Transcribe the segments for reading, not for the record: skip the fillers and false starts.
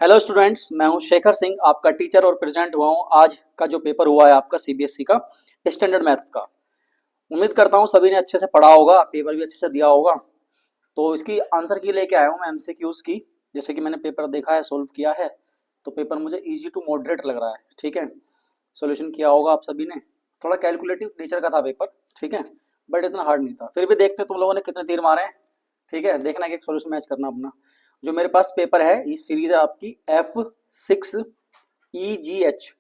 Hello students, मैं हूं शेखर सिंह, आपका टीचर और प्रेजेंट हुआ हूं। आज का जो पेपर हुआ है आपका सीबीएसई का स्टैंडर्ड मैथ्स का। उम्मीद करता हूं सभी ने अच्छे से पढ़ा होगा, पेपर भी अच्छे से दिया होगा। तो इसकी आंसर की लेके आया हूं मैं एमसीक्यूज की। जैसे कि मैंने पेपर देखा है, सोल्व किया है, तो पेपर मुझे इजी टू मॉडरेट लग रहा है। ठीक है, सोल्यूशन किया होगा आप सभी ने। थोड़ा कैलकुलेटिव नेचर का था पेपर, ठीक है, बट इतना हार्ड नहीं था। फिर भी देखते तुम लोगों ने कितने तीर मारे हैं। ठीक है, देखना कि एक सोल्यूशन मैच करना अपना। जो मेरे पास पेपर है, ये सीरीज है आपकी F6EGH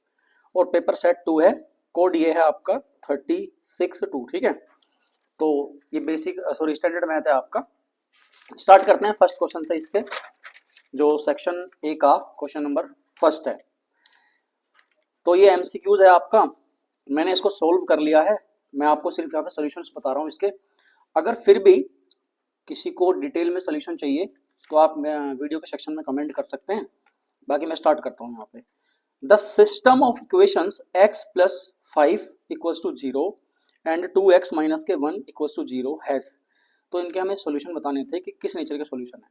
और पेपर सेट 2 है। कोड ये है आपका 36-2। ठीक है, तो ये बेसिक सॉरी स्टैंडर्ड मैथ है आपका। स्टार्ट करते हैं फर्स्ट क्वेश्चन से। इसके जो सेक्शन ए का क्वेश्चन नंबर फर्स्ट है, तो ये एमसीक्यूज है आपका। मैंने इसको सोल्व कर लिया है। मैं आपको सिर्फ यहाँ पे सॉल्यूशंस बता रहा हूँ इसके। अगर फिर भी किसी को डिटेल में सॉल्यूशन चाहिए तो आप वीडियो के सेक्शन में कमेंट कर सकते हैं। बाकी मैं स्टार्ट करता हूँ यहाँ पे। The system of equations x plus 5 equals to 0 and 2x minus के 1 इक्वल्स टू 0 हैज। तो इनके हमें सॉल्यूशन बताने थे कि किस नेचर के सॉल्यूशन है।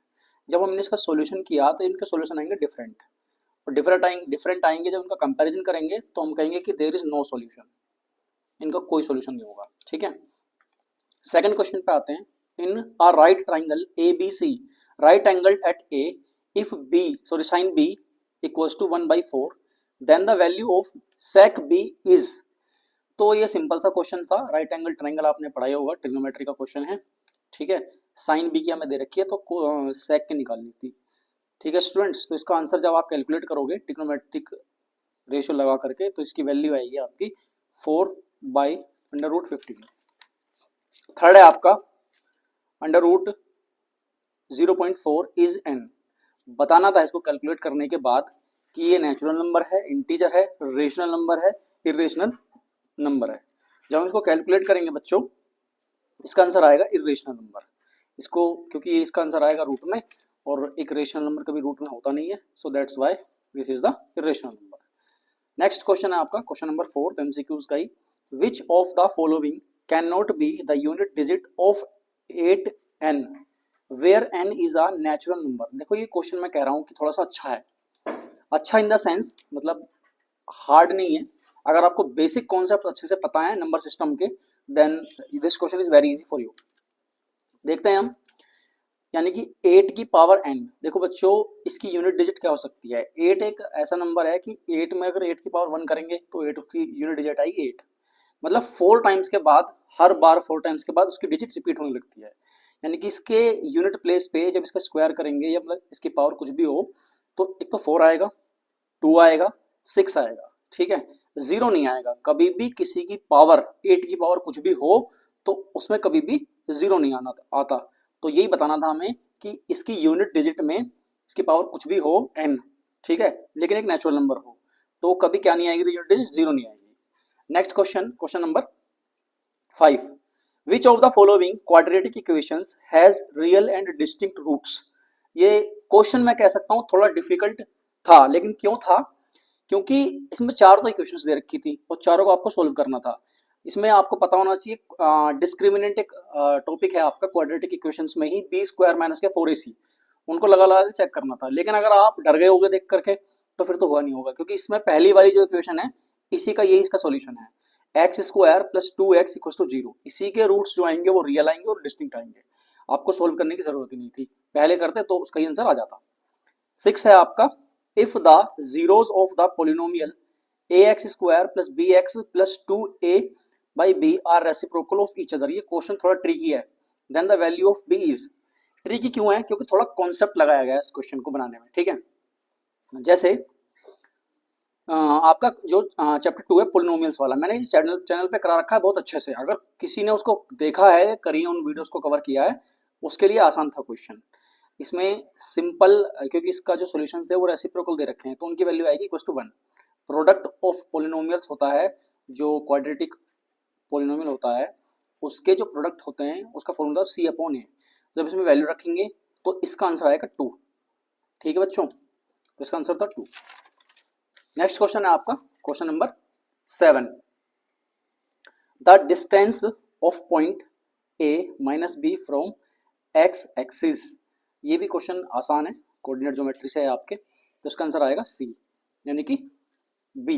जब हमने इसका सॉल्यूशन किया तो इनके सॉल्यूशन आएंगे डिफरेंट, और डिफरेंट आएंगे। जब उनका कंपैरिजन करेंगे तो हम कहेंगे कि देयर इज नो सॉल्यूशन, इनका कोई सॉल्यूशन नहीं होगा। ठीक है, सेकंड क्वेश्चन पे आते हैं। In a right triangle ABC, right angle at A, if B sin B equals to 1/4, then the value of sec B is। तो ये सिंपल सा क्वेश्चन था। राइट एंगल ट्राइंगल आपने पढ़ाया होगा, ट्रिग्नोमेट्री का क्वेश्चन है। ठीक है, साइन बी की हमें दे रखी है तो सेक की निकालनी थी। ठीक है स्टूडेंट्स, तो इसका आंसर जब आप कैलकुलेट करोगे ट्रिग्नोमेट्रिक रेशियो लगा करके, तो इसकी वैल्यू आएगी आपकी 4/√15। थर्ड है आपका √0.4 इज एन। बताना था इसको कैलकुलेट करने के बाद कि ये नेचुरल नंबर है, इंटीजर है, रेशनल नंबर है, इरेशनल नंबर है। जब हम इसको कैलकुलेट करेंगे बच्चों, इसका आंसर आएगा इरेशनल नंबर। इसको क्योंकि ये इसका आंसर आएगा रूट में, और एक रेशनल नंबर कभी रूट में होता नहीं है, so that's why this is the irrational number. Next question है आपका क्वेश्चन नंबर 4 एमसीक्यूज का ही। Which of the following can not be the unit digit of 8n where n is a natural number. देखो ये question मैं कह रहा हूँ कि थोड़ा सा अच्छा है। अच्छा इन द सेंस मतलब हार्ड नहीं है। अगर आपको बेसिक कॉन्सेप्ट अच्छे से पता है नंबर सिस्टम के, then this question is very easy for you. देखते हैं हम, यानी कि 8 की पावर n। देखो बच्चों, इसकी यूनिट डिजिट क्या हो सकती है। 8 एक ऐसा नंबर है कि 8 में अगर 8 की पावर 1 करेंगे तो 8 की यूनिट डिजिट आएगी 8। मतलब 4 टाइम्स के बाद, हर बार 4 टाइम्स के बाद उसकी डिजिट रिपीट होने लगती है। यानी कि इसके यूनिट प्लेस पे जब इसका स्क्वायर करेंगे या मतलब इसकी पावर कुछ भी हो, तो एक तो 4 आएगा, 2 आएगा, 6 आएगा। ठीक है, 0 नहीं आएगा। कभी भी किसी की पावर 8 की पावर कुछ भी हो तो उसमें कभी भी 0 नहीं आना आता। तो यही बताना था हमें कि इसकी यूनिट डिजिट में इसकी पावर कुछ भी हो n, ठीक है, लेकिन एक नेचुरल नंबर हो, तो कभी क्या नहीं आएगी, यूनिट डिजिट 0 नहीं आएगी। Next question, question number 5। Which of the following quadratic equations has real and distinct roots. ये क्वेश्चन मैं कह सकता हूं थोड़ा डिफिकल्ट था, लेकिन क्यों था, क्योंकि इसमें 4 तो इक्वेशंस दे रखी थी और चारों को आपको सोल्व करना था। इसमें आपको पता होना चाहिए डिस्क्रिमिनेंट एक टॉपिक है आपका क्वाड्रेटिक इक्वेशंस में ही, बी स्क्वायर माइनस के 4ac, उनको लगा लगा के चेक करना था। लेकिन अगर आप डर गए होगे देख करके तो फिर तो हुआ नहीं होगा, क्योंकि इसमें पहली वाली जो इक्वेशन है इसी का यही इसका सॉल्यूशन है। X square plus 2x equals to 0। इसी के रूट्स जो आएंगे वो रियल आएंगे और डिस्टिंक्ट आएंगे। आपको सोल्व करने की जरूरत ही नहीं थी, पहले करते तो उसका ही आंसर आ जाता। 6 है आपका, if the zeros of the polynomial ax square plus bx plus 2a by b are reciprocal of each other. ये क्वेश्चन थोड़ा ट्रिकी है। Then the value of b is. Tricky क्यों है, क्योंकि थोड़ा कॉन्सेप्ट लगाया गया है इस क्वेश्चन को बनाने में। ठीक है, जैसे आपका जो चैप्टर 2 है पोलिनोमियल्स वाला, मैंने इस चैनल पे करा रखा है बहुत अच्छे से। अगर किसी ने उसको देखा है, करी उन वीडियोस को कवर किया है, उसके लिए आसान था क्वेश्चन। इसमें सिंपल, क्योंकि इसका जो सॉल्यूशन थे वो रेसिप्रोकल दे रखे हैं, तो उनकी वैल्यू आएगी equal to 1। Product of polynomials होता है, जो क्वाड्रेटिक पोलिनोमियल होता है उसके जो प्रोडक्ट होते हैं उसका फॉर्मूला c/a। जब इसमें वैल्यू रखेंगे तो इसका आंसर आएगा 2। ठीक है बच्चों, तो इसका आंसर था 2। नेक्स्ट क्वेश्चन है आपका question number 7। The distance of point a minus b from x axis. ये भी क्वेश्चन आसान है, कोऑर्डिनेट ज्योमेट्री से है आपके। तो इसका आंसर आएगा सी, यानी कि बी।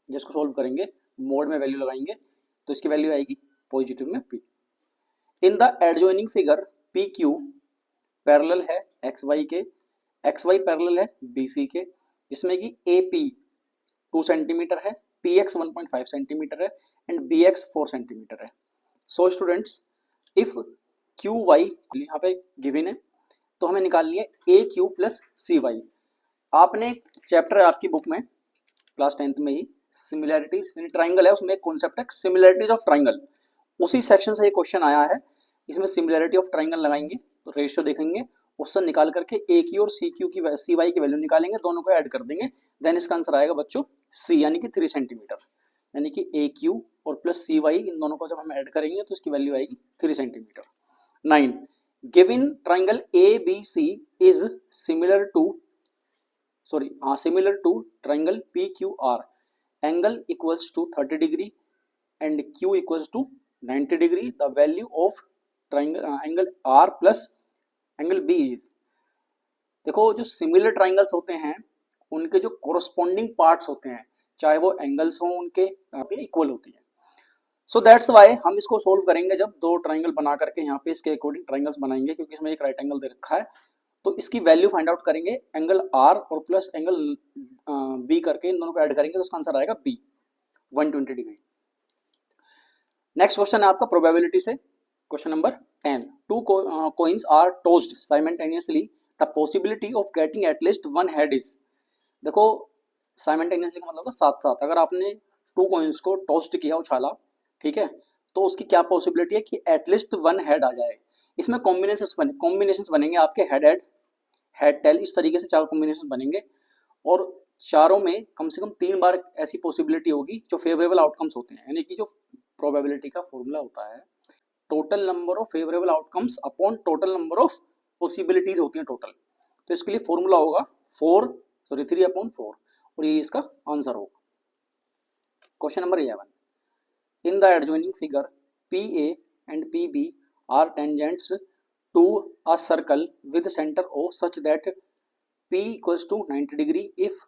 जिसको सोल्व करेंगे मोड में वैल्यू लगाएंगे तो इसकी वैल्यू आएगी पॉजिटिव में P. In the adjoining figure P Q parallel है एक्स वाई के, एक्स वाई पैरेलल है बी सी के, जिसमें कि ए पी 2 सेंटीमीटर है, पी एक्स 1.5 सेंटीमीटर है एंड बी एक्स 4 सेंटीमीटर है। So students if Q Y यहाँ पे गिवन है तो हमें निकालनी है A Q plus C Y. आपने चैप्टर है आपकी बुक में क्लास 10th में ही सिमिलैरिटीज यानी ट्राइंगल है, उसमें एक कॉन्सेप्ट है सिमिलैरिटीज ऑफ ट्राइंगल, उसी सेक्शन से ये क्वेश्चन आया है। इसमें सिमिलैरिटी ऑफ ट्राइंगल लगाएंगे तो रेशियो देखेंगे, उससे निकाल करके ए क्यू और सी क्यू की सी वाई की वैल्यू निकालेंगे, दोनों को ऐड कर देंगे, देन इसका आंसर आएगा बच्चों सी यानी कि 3 सेंटीमीटर। यानी कि ए क्यू और प्लस सी वाई इन दोनों को जब हम ऐड करेंगे तो इसकी वैल्यू आएगी 3 centimetre. 9 given triangle A B C is similar to triangle P Q R, angle equals to 30 degree and Q equals to 90 degree, the value of triangle angle R plus angle B is. देखो जो similar triangles होते हैं उनके जो corresponding parts होते हैं चाहे वो एंगल्स हो उनके यहाँ पे इक्वल होती है। सो दैट्स वाई हम इसको सोल्व करेंगे जब दो ट्राइंगल बना करके यहाँ पे इसके अकॉर्डिंग ट्राइंगल्स बनाएंगे, क्योंकि इसमें एक राइट एंगल दे रखा है तो इसकी वैल्यू फाइंड आउट करेंगे एंगल आर और प्लस एंगल बी करके इन दोनों को ऐड करेंगे तो उसका आंसर आएगा बी 120 डिग्री। नेक्स्ट क्वेश्चन है आपका प्रोबेबिलिटी से, question number 10। Two coins are tossed simultaneously, the possibility of getting at least one head is। देखो साइमल्टेनियसली का मतलब होता है साथ साथ, अगर आपने 2 coins को टॉस्ट किया उछाला, ठीक है, तो उसकी क्या पॉसिबिलिटी है कि एटलीस्ट 1 हेड आ जाए। इसमें कॉम्बिनेशंस बनेंगे आपके हेड टेल, इस तरीके से 4 कॉम्बिनेशन बनेंगे और चारों में कम से कम 3 बार ऐसी पॉसिबिलिटी होगी जो फेवरेबल आउटकम्स होते हैं। यानी कि जो प्रोबेबिलिटी का फॉर्मूला होता है total number of favourable outcomes upon total number of possibilities होती हैं टोटल, तो इसके लिए फॉर्मूला होगा 3/4 और ये इसका आंसर होगा। Question number 11 in the adjoining figure P A and P B are tangents to a circle with centre O such that P equals to 90 degree if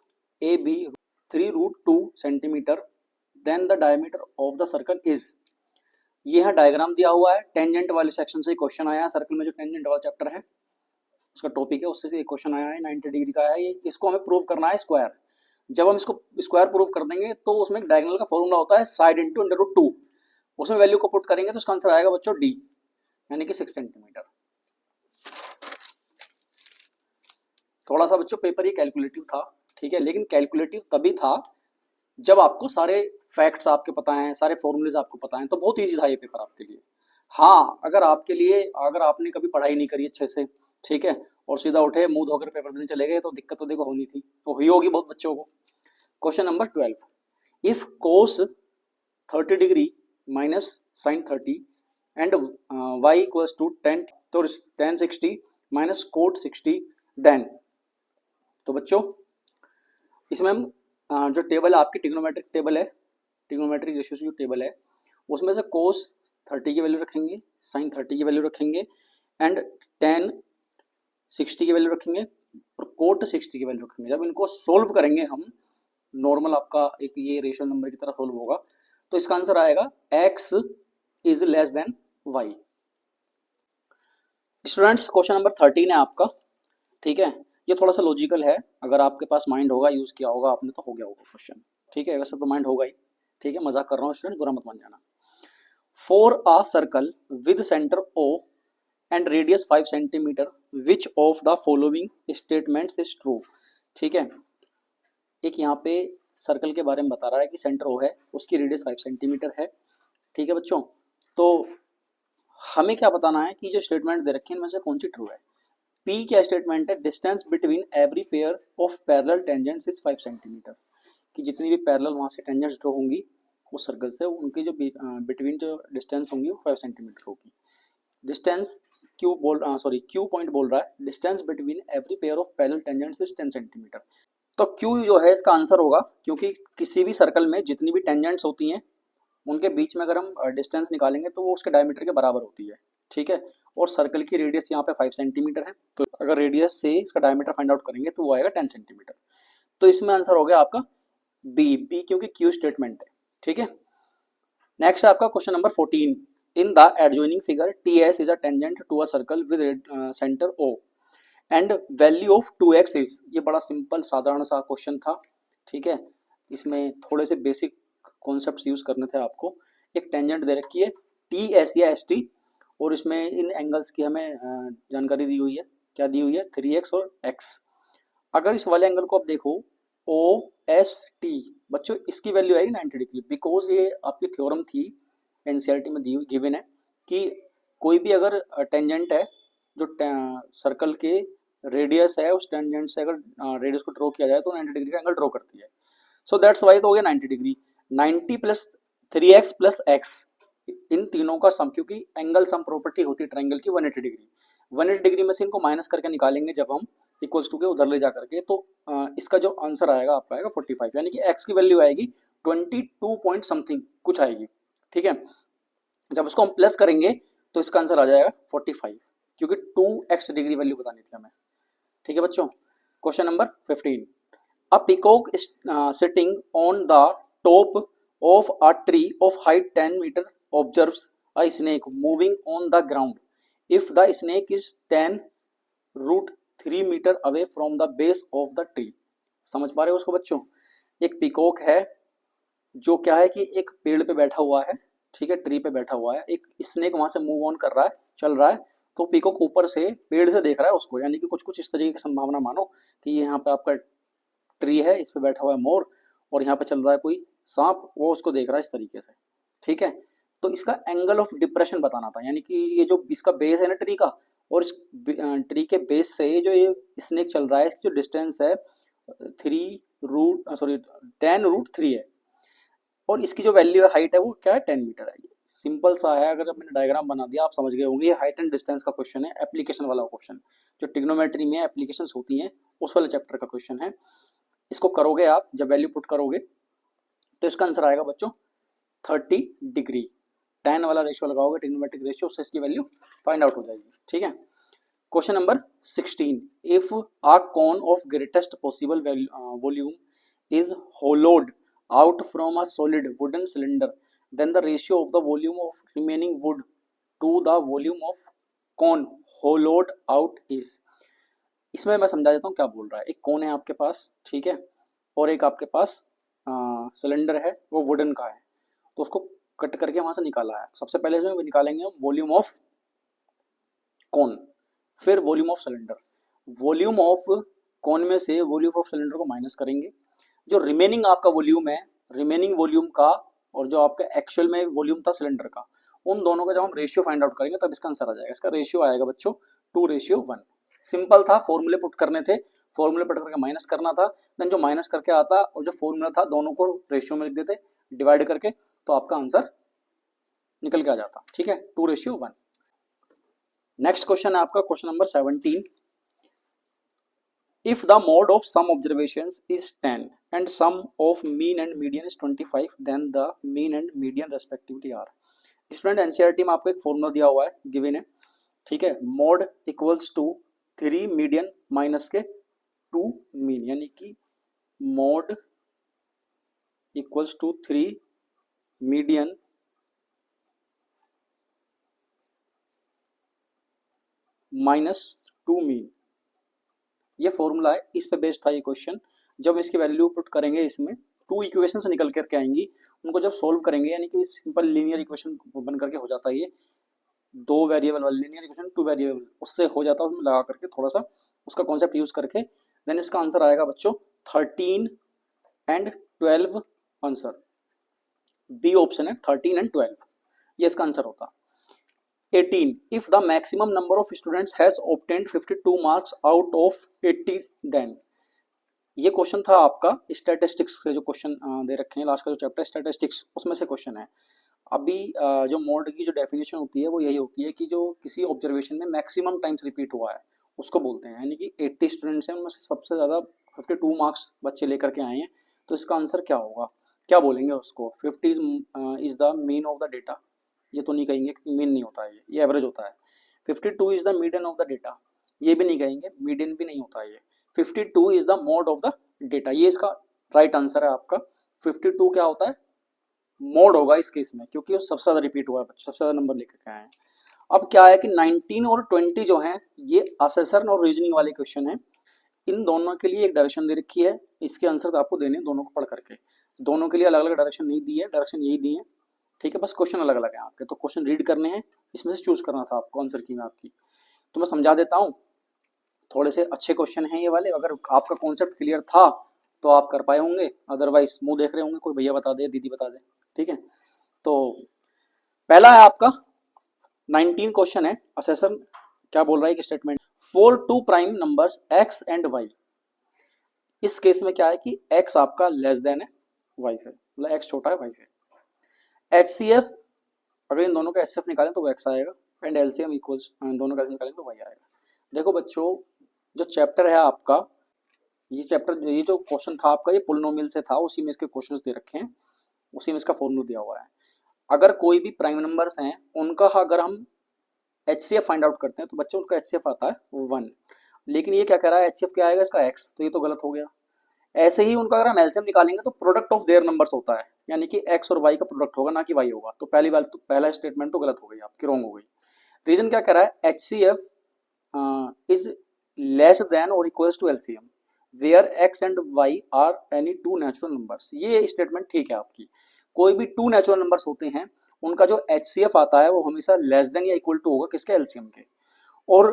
AB 3√2 centimetre then the diameter of the circle is। ये है diagram दिया हुआ है, tangent वाले section से question आया है, circle में जो टेंजेंट वाला चैप्टर है उसका टॉपिक है, उससे एक क्वेश्चन आया है 90 डिग्री का है। ये इसको हमें प्रूव करना है स्क्वायर। जब हम इसको स्क्वायर प्रूव कर देंगे तो उसमें डायगोनल का फॉर्मूला होता है साइड इंटू √2, उसमें वैल्यू को पुट करेंगे तो उसका आंसर आएगा बच्चों डी यानी कि 6 सेंटीमीटर। थोड़ा सा बच्चों पेपर ये कैलकुलेटिव था, ठीक है, लेकिन कैलकुलेटिव तभी था जब आपको सारे फैक्ट्स आपके पता हैं, सारे फॉर्मूलेज आपको पता हैं, तो बहुत इजी था ये पेपर आपके लिए। हाँ अगर आपने कभी पढ़ाई नहीं करी अच्छे से, ठीक है, और सीधा उठे मुंह धोकर पेपर देने चले गए तो दिक्कत तो देखो होनी थी, तो हुई होगी बहुत बच्चों को। Question number 12 if cos 30 degree minus sine 30 and y equals to 10 तो tan 60 माइनस कोट 60 देन। तो बच्चों इसमें हम जो टेबल है आपकी ट्रिग्नोमेट्रिक टेबल है, ट्रिग्नोमेट्रिक रेशियो जो टेबल है उसमें से कोस 30 की वैल्यू रखेंगे, साइन 30 की वैल्यू रखेंगे एंड tan 60 की वैल्यू रखेंगे और कोट 60 की वैल्यू रखेंगे। जब इनको सोल्व करेंगे हम नॉर्मल आपका एक ये रेशियो नंबर की तरह सोल्व होगा तो इसका आंसर आएगा x is less then y। Students question number 13 है आपका, ठीक है, ये थोड़ा सा लॉजिकल है, अगर आपके पास माइंड होगा, यूज किया होगा आपने तो हो गया होगा क्वेश्चन, ठीक है, वैसे तो माइंड होगा ही, ठीक है, मजाक कर रहा हूँ स्टूडेंट, बुरा मत मान जाना। For a circle with centre O and radius 5 centimetre which of the following statements is true. ठीक है, एक यहाँ पे सर्कल के बारे में बता रहा है कि सेंटर O है, उसकी रेडियस 5 सेंटीमीटर है, ठीक है बच्चों, तो हमें क्या बताना है कि जो स्टेटमेंट दे रखे हैं इनमें से कौन सी ट्रू है। P क्या स्टेटमेंट है, distance between every pair of parallel tangents is 5 centimetre, कि जितनी भी पैरेलल वहाँ से टेंजेंट्स ड्रॉ होंगी उस सर्कल से उनकी जो बिटवीन जो डिस्टेंस होंगी वो 5 सेंटीमीटर होगी। डिस्टेंस क्यू पॉइंट बोल रहा है distance between every pair of parallel tangents is 10 centimetre. तो Q जो है इसका आंसर होगा, क्योंकि किसी भी सर्कल में जितनी भी टेंजेंट्स होती हैं उनके बीच में अगर हम डिस्टेंस निकालेंगे तो वो उसके डायमीटर के बराबर होती है, ठीक है। और सर्कल की रेडियस यहाँ पे 5 सेंटीमीटर है, तो अगर रेडियस से इसका डायमीटर फाइंड आउट करेंगे तो वो आएगा 10 सेंटीमीटर। तो इसमें आंसर हो गया आपका बी, बी क्योंकि क्यू स्टेटमेंट है, ठीक है। नेक्स्ट है आपका question number 14। In the adjoining figure T S is a tangent to a circle with centre O and value of 2x is, ये बड़ा सिंपल साधारण सा क्वेश्चन था, ठीक है। इसमें थोड़े से बेसिक कॉन्सेप्ट्स यूज करने थे आपको। एक टेंजेंट दे रखी है टी एस या एस टी, और इसमें इन एंगल्स की हमें जानकारी दी हुई है। क्या दी हुई है? 3x और x। अगर इस वाले एंगल को आप देखो ओ एस टी, बच्चों इसकी वैल्यू आएगी 90 डिग्री, बिकॉज ये आपकी थ्योरम थी एनसीईआरटी में दी गिवन है कि कोई भी अगर टेंजेंट है जो सर्कल के रेडियस है, उस टेंजेंट से अगर रेडियस को ड्रॉ किया जाए तो 90 डिग्री का एंगल ड्रॉ करती है। सो दैट्स वाई तो हो गया 90 degree. 90 plus 3x plus x, इन तीनों का सम, क्योंकि एंगल सम प्रॉपर्टी होती है ट्रायंगल की 180 डिग्री। 180 डिग्री में से इनको माइनस करके निकालेंगे जब हम इक्वल्स टू के उधर ले जा करके, तो इसका जो आंसर आएगा आपका आएगा 45, यानी कि x की वैल्यू आएगी 22 पॉइंट समथिंग कुछ आएगी, ठीक है। जब उसको हम प्लस करेंगे तो इसका आंसर आ जाएगा 45, क्योंकि 2x डिग्री वैल्यू बतानी थी हमें, ठीक है बच्चों। Question number 15। A peacock is sitting on the top of a tree of height 10 meter observes a snake moving on the ground. If the snake is 10 root 3 meter away from the base of the tree. समझ पा रहे हो उसको बच्चों? एक peacock है जो क्या है कि एक पेड़ पे बैठा हुआ है, ठीक है, ट्री पे बैठा हुआ है, एक स्नेक वहां से मूव ऑन कर रहा है, चल रहा है, तो पीकॉक ऊपर से पेड़ से देख रहा है उसको, यानी कि कुछ कुछ इस तरीके की संभावना मानो कि यहाँ पे आपका ट्री है, इस पे बैठा हुआ है मोर, और यहाँ पे चल रहा है कोई सांप, वो उसको देख रहा है इस तरीके से, ठीक है। तो इसका एंगल ऑफ डिप्रेशन बताना था, यानी कि ये जो इसका बेस है ना ट्री का, और इस ट्री के बेस से जो ये स्नेक चल रहा है, इसकी जो डिस्टेंस है 10 रूट 3 है, और इसकी जो वैल्यू है हाइट है वो क्या है 10 मीटर है। सिंपल सा है, अगर मैंने डायग्राम बना दिया आप समझ गए होंगे। ये हाइट एंड डिस्टेंस का क्वेश्चन है, एप्लीकेशन वाला क्वेश्चन, जो ट्रिग्नोमेट्री में एप्लीकेशंस होती हैं उस वाले चैप्टर का क्वेश्चन है। इसको करोगे आप, जब वैल्यू पुट करोगे तो इसका आंसर आएगा बच्चों 30 डिग्री। 10 वाला रेशियो लगाओगे ट्रिग्नोमेट्रिक रेशियो, उससे इसकी वैल्यू फाइंड आउट हो जाएगी, ठीक है। Question number 16। If a cone of greatest possible volume is होलोड out from a solid wooden cylinder, then the ratio of the volume of remaining wood to the volume of cone hollowed out is। इसमें मैं समझा देता हूँ क्या बोल रहा है। एक कोन है आपके पास, ठीक है, और एक आपके पास सिलेंडर है, वो वुडन का है, तो उसको कट करके वहां से निकाला है। सबसे पहले इसमें निकालेंगे हम वॉल्यूम ऑफ कोन, फिर volume of cylinder. Volume of cone में से वॉल्यूम ऑफ सिलेंडर को माइनस करेंगे, जो रिमेनिंग आपका वॉल्यूम है, रिमेनिंग वॉल्यूम का और जो आपका एक्चुअल में वॉल्यूम था सिलेंडर का, उन दोनों का जब हम रेशियो फाइंड आउट करेंगे तब इसका आंसर आ जाएगा। इसका रेशियो आएगा बच्चों 2:1। सिंपल था, फॉर्मूले पुट करने थे, फॉर्मूले पुट करके माइनस करना था, देन जो माइनस करके आता और जो फॉर्मूला था दोनों को रेशियो में लिख देते डिवाइड करके, तो आपका आंसर निकल के आ जाता, ठीक है, 2:1। नेक्स्ट क्वेश्चन है आपका question number 17। If the mode of some observations is 10 and sum of mean and median is 25, then the mean and median respectively are। Student NCERT में आपको एक फॉर्मूला दिया हुआ है, गिवन है, ठीक है। Mode equals to 3 median minus के 2 मीन, यानी कि mode equals to 3 median minus 2 mean, ये फॉर्मूला है, इस पे बेस्ड था ये क्वेश्चन। जब इसकी वैल्यू पुट करेंगे, इसमें 2 इक्वेशन से निकल करके आएंगी, उनको जब सोल्व करेंगे, यानी कि सिंपल लीनियर इक्वेशन बन करके हो जाता है ये 2 वेरिएबल वाला लीनियर इक्वेशन, 2 वेरिएबल उससे हो जाता है, उसमें लगा करके थोड़ा सा उसका कॉन्सेप्ट यूज करके, देन इसका आंसर आएगा बच्चों 13 एंड 12 आंसर। बी ऑप्शन है 13 एंड 12, ये इसका आंसर होता। 18 if the maximum number of students has obtained 52 marks out of 80, then ये क्वेश्चन था आपका स्टैटिस्टिक्स से, जो क्वेश्चन दे रखे हैं लास्ट का जो चैप्टर स्टैटिस्टिक्स, उसमें से क्वेश्चन है। अभी जो मोड की जो डेफिनेशन होती है वो यही होती है कि जो किसी ऑब्जर्वेशन में मैक्सिमम टाइम्स रिपीट हुआ है उसको बोलते हैं, यानी कि 80 स्टूडेंट्स हैं, उनमें से सबसे ज़्यादा 52 मार्क्स बच्चे लेकर के आए हैं, तो इसका आंसर क्या होगा, क्या बोलेंगे उसको। 50 is the mean of the data, ये तो नहीं कहेंगे कि मीन नहीं होता है, ये एवरेज होता है। 52 is the median of the data, ये भी नहीं कहेंगे, मीडियन भी नहीं होता है ये। 52 is the mode of the data, ये इसका राइट आंसर है आपका। 52 क्या होता है, मोड होगा इस केस में, क्योंकि वो सबसे ज्यादा रिपीट हुआ है, सबसे ज्यादा नंबर लेकर के आए हैं। अब क्या है कि 19 और 20 जो है ये असेसर और रीजनिंग वाले क्वेश्चन है। इन दोनों के लिए एक डायरेक्शन दे रखी है, इसके आंसर आपको देने दोनों को पढ़ करके। दोनों के लिए अलग अलग डायरेक्शन नहीं दी है, डायरेक्शन यही दी है, ठीक है। बस क्वेश्चन अलग अलग है आपके, तो क्वेश्चन रीड करने हैं, इसमें से चूज करना था आपको आंसर की में आपकी। तो मैं समझा देता हूँ, थोड़े से अच्छे क्वेश्चन हैं ये वाले। अगर आपका कॉन्सेप्ट क्लियर था तो आप कर पाए होंगे, अदरवाइज मुंह देख रहे होंगे, कोई भैया बता दे, दीदी बता दे, ठीक है। तो पहला है आपका 19 क्वेश्चन है, असेसन क्या बोल रहा है कि statement for two prime numbers x and y। इस केस में क्या है कि x आपका लेस देन है y से, मतलब x छोटा है y से। HCF अगर इन दोनों का HCF निकालें तो वो x आएगा, एंड LCM इक्वल्स दोनों का निकालें तो y आएगा। देखो बच्चों, जो चैप्टर है आपका, ये चैप्टर, ये जो क्वेश्चन था आपका, ये पोलिनोमियल से था, उसी में इसके क्वेश्चंस दे रखे हैं, उसी में इसका फॉर्मूला दिया हुआ है। अगर कोई भी प्राइम नंबर्स हैं उनका अगर हम HCF फाइंड आउट करते हैं तो बच्चों उनका HCF आता है 1, लेकिन ये क्या कह रहा है, HCF क्या आएगा इसका x, तो ये तो गलत हो गया। ऐसे ही उनका अगर हम एलसीएम निकालेंगे तो प्रोडक्ट ऑफ देयर नंबर्स होता है, यानी कि x और y का प्रोडक्ट होगा, ना कि y होगा। तो पहली बात, तो पहला स्टेटमेंट तो गलत हो गई आपकी, रॉन्ग हो गई। रीजन क्या कह रहा है, HCF इज लेस देन और equals to LCM where x and y are any two natural numbers. ये स्टेटमेंट ठीक है आपकी। कोई भी टू नेचुरल नंबर्स होते हैं उनका जो HCF आता है वो हमेशा लेस देन या इक्वल टू होगा किसके, LCM के। और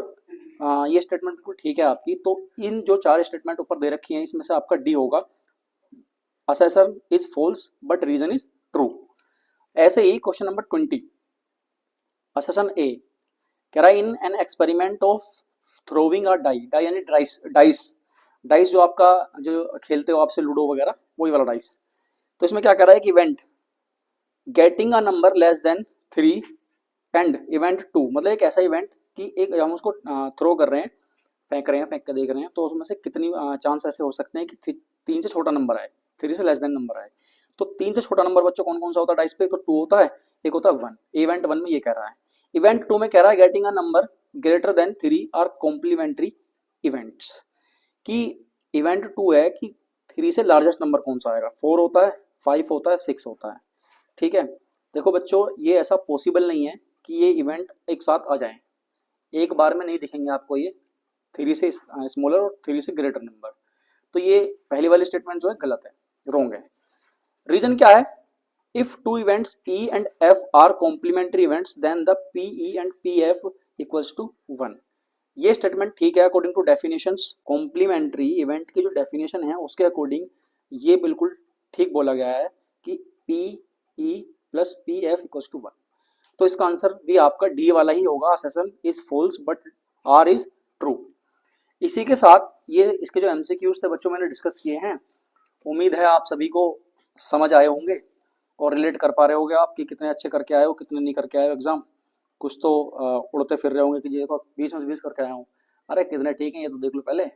ये स्टेटमेंट बिल्कुल ठीक है आपकी। तो इन जो चार स्टेटमेंट ऊपर दे रखी हैं इसमें से आपका डी होगा, assertion is false but reason is true. ऐसे ही क्वेश्चन नंबर 20, असेसन ए कह रहा है in an experiment of throwing a die, die यानी डाइस जो आपका जो खेलते हो आपसे लूडो वगैरह, वही वाला डाइस। तो इसमें क्या कह रहा है कि event getting a number less than 3 and event 2, मतलब एक ऐसा इवेंट कि एक हम उसको थ्रो कर रहे हैं, फेंक के देख रहे हैं, तो उसमें से कितनी चांस ऐसे हो सकते हैं कि 3 से छोटा नंबर आए, 3 से लेस देन नंबर आए। तो 3 से छोटा नंबर बच्चों कौन कौन सा होता है डाइस पे, तो 2 होता है, एक होता है 1। इवेंट 1 में ये कह रहा है। इवेंट 2 में कह रहा है getting a number greater than 3 are complementary events, कि इवेंट 2 है कि 3 से लार्जेस्ट नंबर कौन सा आएगा, 4 होता है, 5 होता है, 6 होता है, ठीक है। देखो बच्चों, ये ऐसा पॉसिबल नहीं है कि ये इवेंट एक साथ आ जाएं, एक बार में नहीं दिखेंगे आपको ये 3 से स्मॉलर और 3 से ग्रेटर नंबर। तो ये पहली वाली स्टेटमेंट जो है गलत है, रॉन्ग है। रीजन क्या है, if two events E and F are complementary events then the PE and PF equals to 1। ये स्टेटमेंट ठीक है according to definitions. Complementary event की जो डेफिनेशन है उसके अकॉर्डिंग ये बिल्कुल ठीक बोला गया है कि PE plus PF equals to 1। तो इसका आंसर भी आपका डी वाला ही होगा, assertion is false but R is true. इसी के साथ ये इसके जो एमसीक्यूज थे बच्चों मैंने डिस्कस किए हैं, उम्मीद है आप सभी को समझ आए होंगे और रिलेट कर पा रहे होंगे आप कि कितने अच्छे करके आए हो, कितने नहीं करके आए हो एग्जाम। कुछ तो उड़ते फिर रहे होंगे कि ये तो 20 में से 20 करके आया हूँ, अरे कितने ठीक है ये तो देख लो पहले।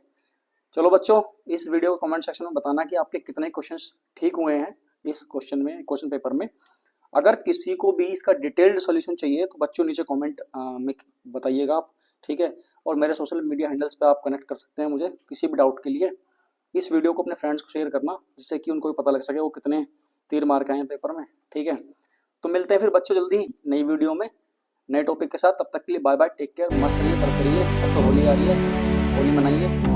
चलो बच्चों, इस वीडियो को कमेंट सेक्शन में बताना कि आपके कितने क्वेश्चंस ठीक हुए हैं इस क्वेश्चन पेपर में। अगर किसी को भी इसका डिटेल्ड सॉल्यूशन चाहिए तो बच्चों नीचे कमेंट में बताइएगा आप, ठीक है। और मेरे सोशल मीडिया हैंडल्स पे आप कनेक्ट कर सकते हैं मुझे किसी भी डाउट के लिए। इस वीडियो को अपने फ्रेंड्स को शेयर करना जिससे कि उनको भी पता लग सके वो कितने तीर मार्क आए हैं पेपर में, ठीक है। तो मिलते हैं फिर बच्चों जल्दी नई वीडियो में नए टॉपिक के साथ। तब तक के लिए बाय बाय, टेक केयर, मस्त रहिए, पढ़ते रहिए। अब तो होली आ रही है, होली मनाइए।